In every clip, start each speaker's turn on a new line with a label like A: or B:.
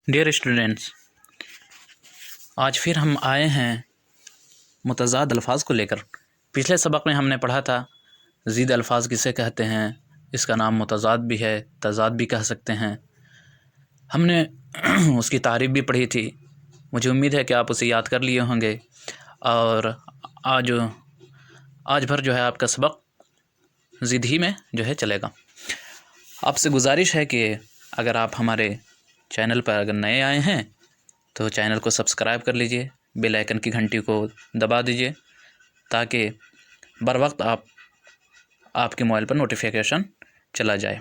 A: Dear students, آج پھر ہم آئے ہیں متضاد الفاظ کو لے کر۔ پچھلے سبق میں ہم نے پڑھا تھا ضد الفاظ کسے کہتے ہیں، اس کا نام متضاد بھی ہے، تضاد بھی کہہ سکتے ہیں۔ ہم نے اس کی تعریف بھی پڑھی تھی۔ مجھے امید ہے کہ آپ اسے یاد کر لیے ہوں گے، اور آج بھر جو ہے آپ کا سبق ضد ہی میں جو ہے چلے گا۔ آپ سے گزارش ہے کہ اگر آپ ہمارے چینل پر اگر نئے آئے ہیں تو چینل کو سبسکرائب کر لیجئے، بیل آئیکن کی گھنٹی کو دبا دیجئے تاکہ بر وقت آپ کے موبائل پر نوٹیفیکیشن چلا جائے۔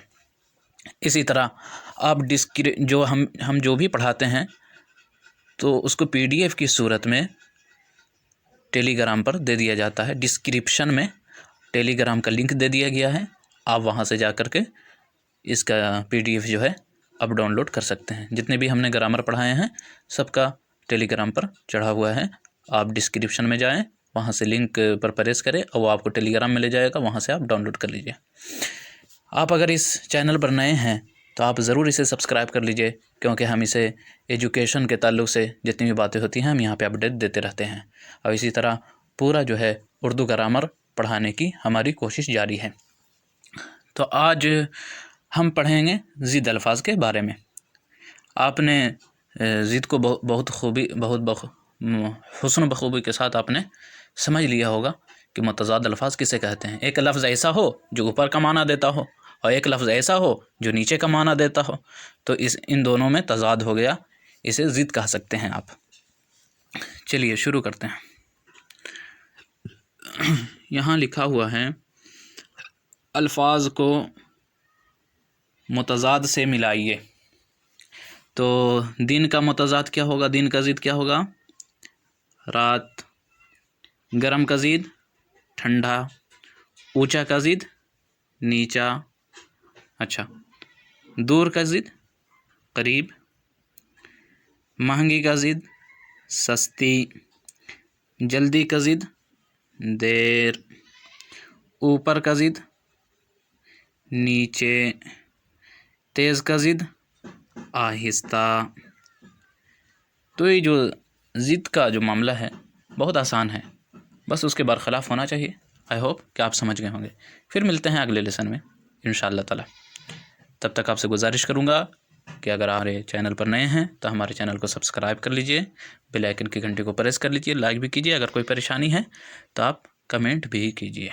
A: اسی طرح آپ ہم جو بھی پڑھاتے ہیں تو اس کو PDF کی صورت میں ٹیلی گرام پر دے دیا جاتا ہے۔ ڈسکرپشن میں ٹیلی گرام کا لنک دے دیا گیا ہے، آپ وہاں سے جا کر کے اس کا PDF جو ہے آپ ڈاؤن لوڈ کر سکتے ہیں۔ جتنے بھی ہم نے گرامر پڑھائے ہیں سب کا ٹیلی گرام پر چڑھا ہوا ہے۔ آپ ڈسکرپشن میں جائیں، وہاں سے لنک پر پریس کریں اور وہ آپ کو ٹیلی گرام میں لے جائے گا، وہاں سے آپ ڈاؤن لوڈ کر لیجئے۔ آپ اگر اس چینل پر نئے ہیں تو آپ ضرور اسے سبسکرائب کر لیجئے، کیونکہ ہم اسے ایجوکیشن کے تعلق سے جتنی بھی باتیں ہوتی ہیں ہم یہاں پہ اپڈیٹ دیتے رہتے ہیں، اور اسی طرح پورا جو ہے اردو گرامر پڑھانے کی ہماری کوشش جاری ہے۔ تو آج ہم پڑھیں گے ضد الفاظ کے بارے میں۔ آپ نے ضد کو بہت حسن و بخوبی کے ساتھ آپ نے سمجھ لیا ہوگا کہ متضاد الفاظ کسے کہتے ہیں۔ ایک لفظ ایسا ہو جو اوپر کا معنی دیتا ہو، اور ایک لفظ ایسا ہو جو نیچے کا معنی دیتا ہو، تو ان دونوں میں تضاد ہو گیا، اسے ضد کہہ سکتے ہیں آپ۔ چلیے شروع کرتے ہیں۔ یہاں لکھا ہوا ہے الفاظ کو متضاد سے ملائیے۔ تو دن کا متضاد کیا ہوگا، دن کا ضد کیا ہوگا؟ رات۔ گرم کا ضد ٹھنڈا۔ اونچا کا ضد نیچا۔ اچھا، دور کا ضد قریب۔ مہنگی کا ضد سستی۔ جلدی کا ضد دیر۔ اوپر کا ضد نیچے۔ تیز کا ضد آہستہ۔ تو یہ جو ضد کا جو معاملہ ہے بہت آسان ہے، بس اس کے برخلاف ہونا چاہیے۔ آئی ہوپ کہ آپ سمجھ گئے ہوں گے۔ پھر ملتے ہیں اگلے لیسن میں انشاءاللہ تعالی۔ تب تک آپ سے گزارش کروں گا کہ اگر ہمارے چینل پر نئے ہیں تو ہمارے چینل کو سبسکرائب کر لیجئے، بیل آئیکن کی گھنٹی کو پریس کر لیجئے، لائک بھی کیجئے۔ اگر کوئی پریشانی ہے تو آپ کمنٹ بھی کیجئے۔